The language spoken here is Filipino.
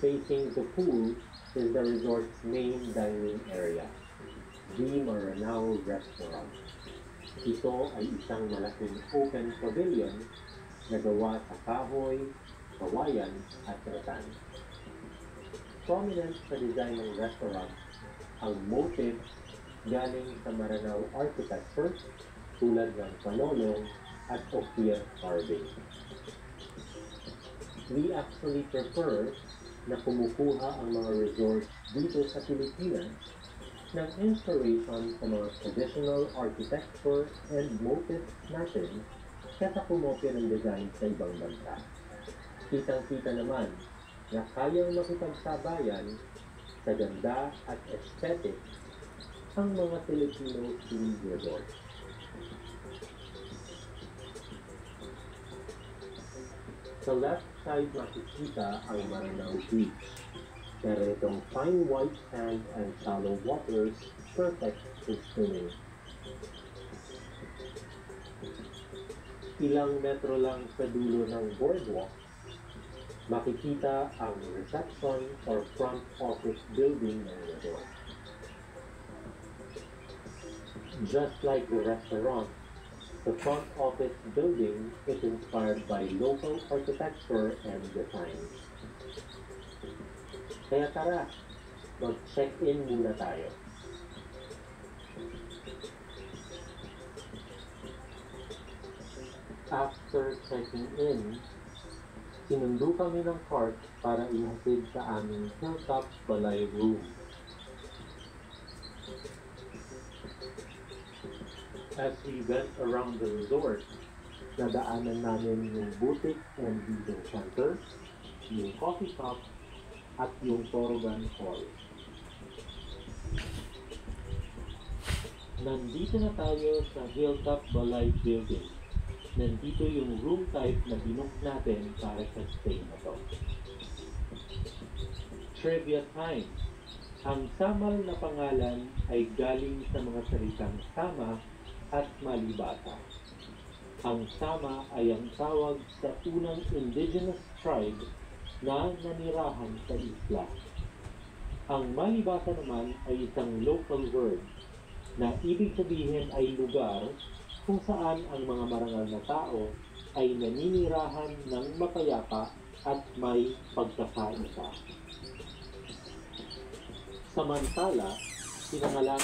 facing the pool is the resort's main dining area, the Maranao Restaurant. Ito ay isang malaking open pavilion na gawa sa kahoy, kawayan at rattan. Prominent sa design ng restaurant ang motif galing sa Maranao architecture tulad ng panolong at ophir carving. We actually prefer na kumukuha ang mga resorts dito sa Pilipinas ng inspiration sa mga traditional architecture and motifs natin kaysa kumopya ng design sa ibang bansa. Kitang-kita naman na kayang makipagsabayan sa ganda at aesthetic ang mga Filipino themed resorts. Sa left side makikita ang Maranao Beach. Meron itong fine white sand and shallow waters, perfect for swimming. Ilang metro lang sa dulo ng boardwalk, makikita ang reception or front office building ng resort. Just like the restaurant, the front office building is inspired by local architecture and design. Kaya tara, mag-check-in muna tayo. After checking in, sinundo kami ng cart para ihatid sa aming Hilltop Balay room. As we went around the resort, nadaanan namin yung boutique and visitor center, yung coffee shop, at yung Torogan Hall. Nandito na tayo sa Hilltop Balay Building. Nandito yung room type na binook natin para sa stay na to. Trivia time! Ang Samal na pangalan ay galing sa mga salitang sama at malibasa. Ang Sama ay ang tawag sa unang indigenous tribe na nanirahan sa isla. Ang malibasa naman ay isang local word na ibig sabihin ay lugar kung saan ang mga marangal na tao ay naninirahan ng mapayapa at may pagkakaisa. Samantala, pinangalan